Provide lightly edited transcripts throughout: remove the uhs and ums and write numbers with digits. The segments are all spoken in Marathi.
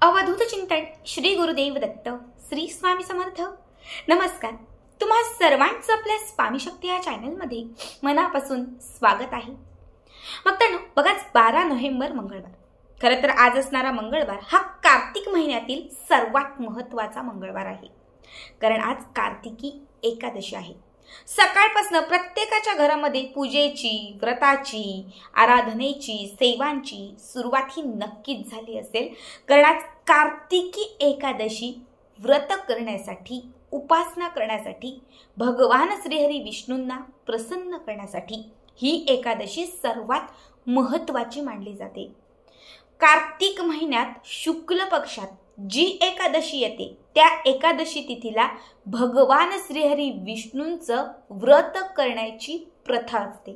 अवधूत चिंतन श्री गुरुदेव दत्त श्री स्वामी समर्थ। नमस्कार, तुम्हा सर्वांचं आपल्या स्वामी शक्ती या चॅनलमध्ये मनापासून स्वागत आहे। भक्तांनो, बघाच 12 नोव्हेंबर मंगळवार। खरं तर आज असणारा मंगळवार हा कार्तिक महिन्यातील सर्वात महत्त्वाचा मंगळवार आहे, कारण आज कार्तिकी एकादशी आहे। सकाळपासून प्रत्येकाच्या घरामध्ये पूजेची, व्रताची, आराधनेची, सेवांची सुरुवात ही नक्कीच झाली असेल, कारण आज कार्तिकी एकादशी व्रत करण्यासाठी, उपासना करण्यासाठी, भगवान श्रीहरी विष्णूंना प्रसन्न करण्यासाठी ही एकादशी सर्वात महत्त्वाची मानली जाते। कार्तिक महिन्यात शुक्ल पक्षात जी एकादशी येते त्या एकादशी तिथीला भगवान श्रीहरी विष्णूंचं व्रत करण्याची प्रथा असते।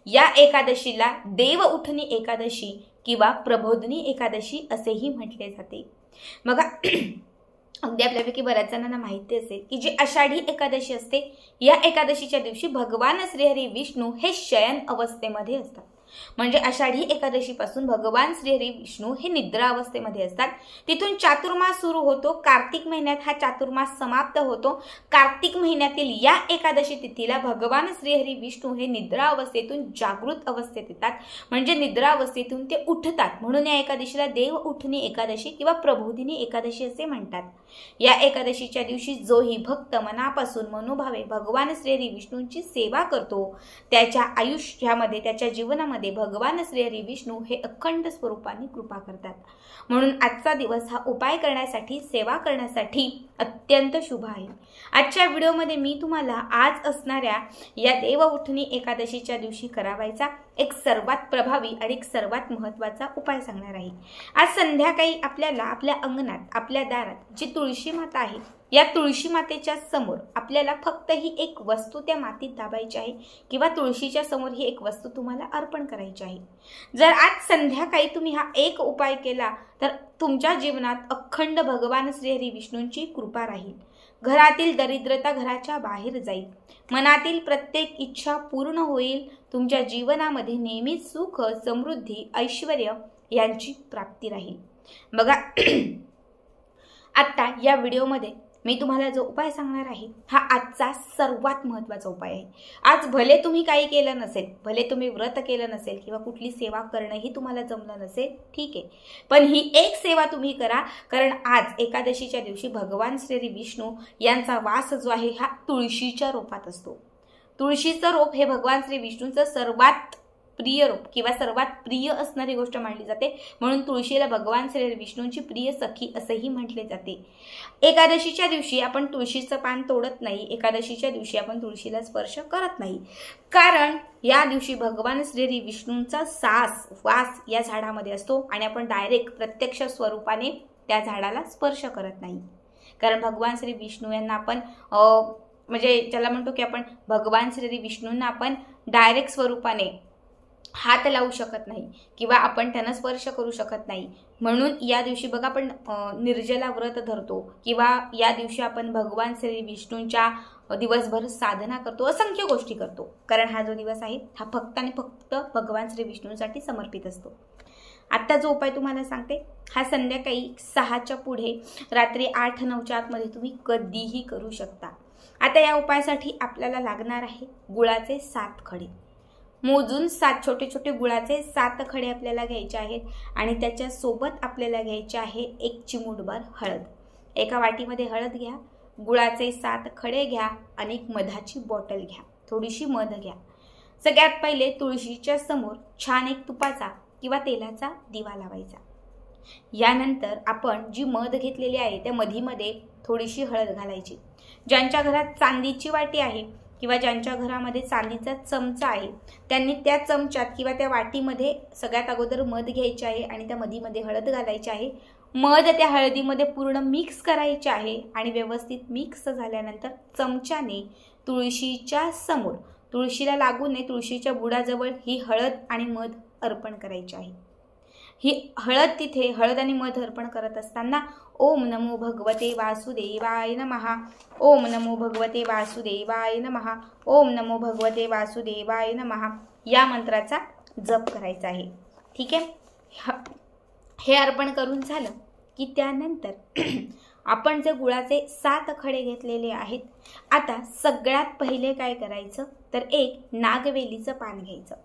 या एकादशीला देव उठणी एकादशी किंवा प्रबोधनी एकादशी असेही म्हटले जाते। बघा, अगदी आपल्यापैकी बऱ्याच जणांना माहिती असेल की जी आषाढी एकादशी असते, या एकादशीच्या दिवशी भगवान श्रीहरी विष्णू हे शयन अवस्थेमध्ये असतात। म्हणजे आषाढी एकादशी पासून भगवान श्रीहरी विष्णू हे निद्रा अवस्थेमध्ये असतात। तिथून चातुर्मास सुरू होतो। कार्तिक महिन्यात हा चातुर्मास समाप्त होतो। कार्तिक महिन्यातील या एकादशी तिथीला भगवान श्रीहरी विष्णू हे निद्रा अवस्थेतून जागृत अवस्थेत येतात, म्हणजे निद्रा अवस्थेतून ते उठतात। म्हणून या एकादशीला देव उठणी एकादशी किंवा प्रबोधिनी एकादशी असे म्हणतात। या एकादशीच्या दिवशी जोही भक्त मनापासून मनोभावे भगवान श्रीहरी विष्णूंची सेवा करतो, त्याच्या आयुष्यामध्ये, त्याच्या जीवनामध्ये भगवान श्रीहरी विष्णू हे अखंड स्वरूपाने कृपा करतात। म्हणून आजचा दिवस हा उपाय करण्यासाठी, सेवा करण्यासाठी अत्यंत शुभ आहे। आजच्या व्हिडिओमध्ये मी तुम्हाला आज असणाऱ्या या देव उठणी एकादशीच्या दिवशी करावायचा एक सर्वात प्रभावी आणि एक सर्वात महत्त्वाचा उपाय सांगणार आहे। आज संध्याकाळी आपल्याला आपल्या अंगणात, आपल्या दारात जी तुळशी माता आहे, या तुळशी मातेच्या समोर आपल्याला फक्त ही एक वस्तू त्या मातीत दाबायची आहे किंवा तुळशीच्या समोर ही एक वस्तू तुम्हाला अर्पण करायची आहे। जर आज संध्याकाळी तुम्ही हा एक उपाय केला तर तुमच्या जीवनात अखंड भगवान श्रीहरी विष्णूंची कृपा राहील। घरातील दरिद्रता घराच्या बाहेर जाईल, मनातील प्रत्येक इच्छा पूर्ण होईल, तुमच्या जीवनामध्ये नेहमीच सुख, समृद्धी, ऐश्वर्य यांची प्राप्ती राहील। बघा, आता या व्हिडिओमध्ये मी तुम्हाला जो उपाय सांगणार आहे हा आजचा सर्वात महत्त्वाचा उपाय आहे। आज भले तुम्ही काही केलं नसेल, भले तुम्ही व्रत केलं नसेल किंवा कुठली सेवा करणंही तुम्हाला जमलं नसेल, ठीक आहे, पण ही एक सेवा तुम्ही करा, कारण आज एकादशीच्या दिवशी भगवान श्री विष्णू यांचा वास जो आहे हा तुळशीच्या रोपात असतो। तुळशीचं रोप हे भगवान श्री विष्णूंचं सर्वात प्रिय रूप किंवा सर्वात प्रिय असणारी गोष्ट मानली जाते। म्हणून तुळशीला भगवान श्री विष्णूंची प्रिय सखी असेही म्हटले जाते। एकादशीच्या दिवशी आपण तुळशीचं पान तोडत नाही, एकादशीच्या दिवशी आपण तुळशीला स्पर्श करत नाही, कारण या दिवशी भगवान श्री विष्णूंचा वास या झाडामध्ये असतो आणि आपण डायरेक्ट प्रत्यक्ष स्वरूपाने त्या झाडाला स्पर्श करत नाही। कारण भगवान श्री विष्णू यांना आपण म्हणजे ज्याला म्हणतो की आपण भगवान श्री विष्णूंना आपण डायरेक्ट स्वरूपाने हात लावू शकत नाही किंवा आपण त्यांना स्पर्श करू शकत नाही। म्हणून या दिवशी बघा आपण निर्जला व्रत धरतो किंवा या दिवशी आपण भगवान श्री विष्णूंच्या दिवसभर साधना करतो, असंख्य गोष्टी करतो, कारण हा जो दिवस आहे हा फक्त आणि फक्त भगवान श्री विष्णूंसाठी समर्पित असतो। आता जो उपाय तुम्हाला सांगते हा संध्याकाळी 6च्या पुढे रात्री 8-9च्या आतमध्ये तुम्ही कधीही करू शकता। आता या उपायासाठी आपल्याला लागणार आहे गुळाचे 7 खडे। मोजून 7 छोटे छोटे गुळाचे 7 खडे आपल्याला घ्यायचे आहेत आणि त्याच्या सोबत आपल्याला घ्यायचे आहे 1 चिमूटभर हळद। एका वाटीमध्ये हळद घ्या, गुळाचे 7 खडे घ्या आणि एक मधाची बॉटल घ्या, थोडीशी मध घ्या। सगळ्यात पहिले तुळशीच्या समोर छान एक तुपाचा किंवा तेलाचा दिवा लावायचा। यानंतर आपण जी मध घेतलेली आहे त्या मधीमध्ये थोडीशी हळद घालायची। ज्यांच्या घरात चांदीची वाटी आहे किंवा ज्यांच्या घरामध्ये चांदीचा चमचा आहे त्यांनी त्या चमच्यात किंवा त्या वाटीमध्ये सगळ्यात अगोदर मध घ्यायची आहे आणि त्या मधीमध्ये हळद घालायची आहे। मध त्या हळदीमध्ये पूर्ण मिक्स करायचे आहे आणि व्यवस्थित मिक्स झाल्यानंतर चमच्याने तुळशीच्या समोर, तुळशीला लागू नये, तुळशीच्या बुडाजवळ ही हळद आणि मध अर्पण करायची आहे। ही हळद तिथे हळद आणि मध अर्पण करत असताना ओम नमो भगवते वासुदेवाय नमः, ओम नमो भगवते वासुदेवाय नमः, ओम नमो भगवते वासुदेवाय नमः या मंत्राचा जप करायचा आहे। ठीक आहे, हे अर्पण करून झालं की त्यानंतर आपण जे गुळाचे 7 खडे घेतलेले आहेत, आता सगळ्यात पहिले काय करायचं तर एक नागवेलीचं पान घ्यायचं,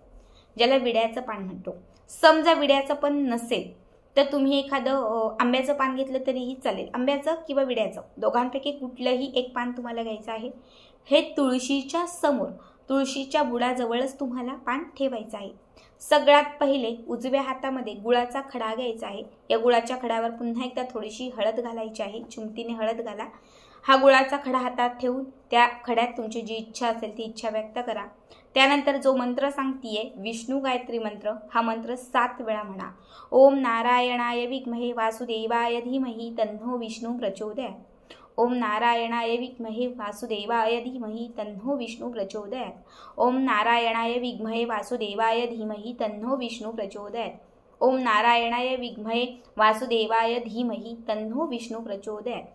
ज्याला विड्याचं पान म्हणतो. समजा विड्याचं पण नसेल तर तुम्ही एखादं आंब्याचं पान घेतलं तरीही चालेल. आंब्याचं किंवा विड्याचं दोघांपैकी कुठलंही एक पान तुम्हाला घ्यायचं आहे. हे तुळशीच्या समोर, तुळशीच्या बुडाजवळच तुम्हाला पान ठेवायचं आहे. सगळ्यात पहिले उजव्या हातामध्ये गुळाचा खडा घ्यायचा आहे. या गुळाच्या खड्यावर पुन्हा एकदा थोडीशी हळद घालायची आहे. चिमटीने हळद घाला. हा गुळाचा खडा हातात ठेवून त्या खड्यात तुमची जी इच्छा असेल ती इच्छा व्यक्त करा. त्यानंतर जो मंत्र सांगतीये विष्णू गायत्री मंत्र, हा मंत्र 7 वेळा म्हणा. ओम नारायणाय विद्महे वासुदेवाय धीमहि तन्नो विष्णू प्रचोदयात्. ओम नारायणाय विद्महे वासुदेवाय धीमहि तन्नो विष्णू प्रचोदयात्. ओम नारायणाय विद्महे वासुदेवाय धीमहि तन्नो विष्णू प्रचोदयात्. ओम नारायणाय विद्महे वासुदेवाय धीमहि तन्नो विष्णू प्रचोदयात्.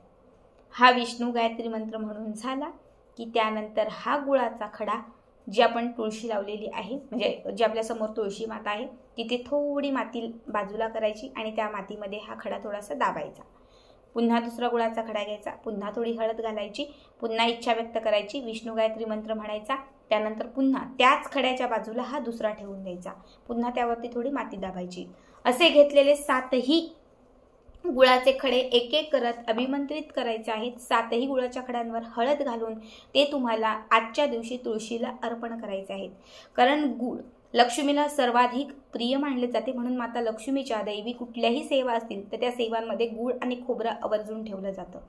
हा विष्णू गायत्री मंत्र म्हणून झाला की त्यानंतर हा गुळाचा खडा जी आपण तुळशी लावलेली आहे, म्हणजे जी आपल्या समोर तुळशी माता आहे, तिथे थोडी माती बाजूला करायची आणि त्या मातीमध्ये हा खडा थोडासा दाबायचा. पुन्हा दुसरा गुळाचा खडा घ्यायचा, पुन्हा थोडी हळद घालायची, पुन्हा इच्छा व्यक्त करायची, विष्णू गायत्री मंत्र म्हणायचा. त्यानंतर पुन्हा त्याच खड्याच्या बाजूला हा दुसरा ठेवून द्यायचा, पुन्हा त्यावरती थोडी माती दाबायची. असे घेतलेले 7ही गुळाचे खडे एक एक करत अभिमंत्रित करायचे आहेत. 7ही गुळाच्या खड्यांवर हळद घालून ते तुम्हाला आजच्या दिवशी तुळशीला अर्पण करायचे आहेत. कारण गुळ लक्ष्मीला सर्वाधिक प्रिय मानले जाते, म्हणून माता लक्ष्मीच्या दैवी कुठल्याही सेवा असतील तर त्या सेवांमध्ये गुळ आणि खोबरं आवर्जून ठेवलं जातं.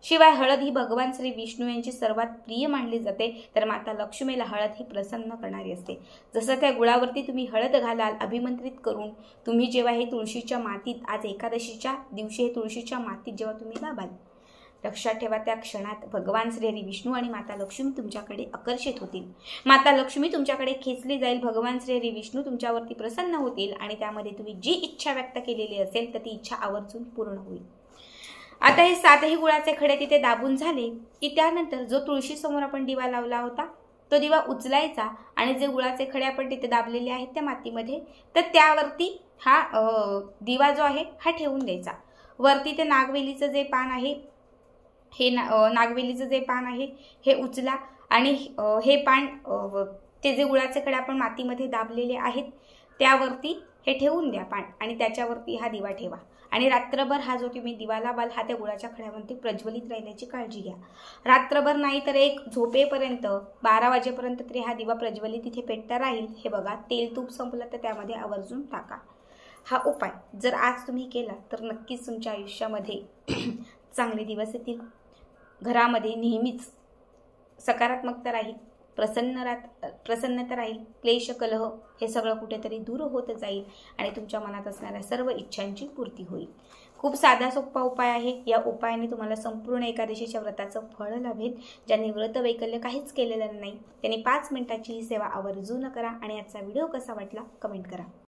शिवाय हळद ही भगवान श्री विष्णू यांची सर्वात प्रिय मानली जाते, तर माता लक्ष्मीला हळद ही प्रसन्न करणारी असते. जसं त्या गुळावरती तुम्ही हळद घालाल अभिमंत्रित करून, तुम्ही जेव्हा हे तुळशीच्या मातीत आज एकादशीच्या दिवशी हे तुळशीच्या मातीत जेव्हा तुम्ही दाबाल, लक्षात ठेवा त्या क्षणात भगवान श्री हरी विष्णू आणि माता लक्ष्मी तुमच्याकडे आकर्षित होतील. माता लक्ष्मी तुमच्याकडे खेचली जाईल, भगवान श्री हरी विष्णू तुमच्यावरती प्रसन्न होतील आणि त्यामध्ये तुम्ही जी इच्छा व्यक्त केलेली असेल तर ती इच्छा आवर्जून पूर्ण होईल. आता हे 7ही गुळाचे खडे तिथे दाबून झाले की त्यानंतर जो तुळशी समोर आपण दिवा लावला होता तो दिवा उचलायचा आणि जे गुळाचे खडे आपण तिथे दाबलेले आहेत त्या मातीमध्ये, तर त्यावरती हा दिवा जो आहे हा ठेवून द्यायचा. वरती ते नागवेलीचं जे पान आहे, हे नागवेलीचं जे पान आहे हे उचला आणि हे पान ते जे गुळाचे खडे आपण मातीमध्ये दाबलेले आहेत त्यावरती हे ठेवून द्या पान आणि त्याच्यावरती हा दिवा ठेवा. आणि रात्रभर हा जो तुम्ही दिवा लावाल हा त्या गुळाच्या खड्यावरती प्रज्वलित राहण्याची काळजी घ्या. रात्रभर नाही तर एक झोपेपर्यंत 12 वाजेपर्यंत तरी हा दिवा प्रज्वलित तिथे पेटता राहील. हे बघा, तेल तूप संपलं तर त्यामध्ये आवर्जून टाका. हा उपाय जर आज तुम्ही केला तर नक्कीच तुमच्या आयुष्यामध्ये चांगले दिवस येतील. घरामध्ये नेहमीच सकारात्मकता राहील, प्रसन्नता राहील. क्लेश कलह हे सगळं कुठेतरी दूर होत जाईल आणि तुमच्या मनात असणाऱ्या सर्व इच्छांची पूर्ती होईल. खूप साधा सोपा उपाय आहे. या उपायाने तुम्हाला संपूर्ण एकादशीच्या व्रताचं फळ लाभेल. ज्यांनी व्रत वैकल्य काहीच केलेलं नाही त्यांनी 5 मिनिटाची ही सेवा आवर्जून करा आणि आजचा व्हिडिओ कसा वाटला कमेंट करा.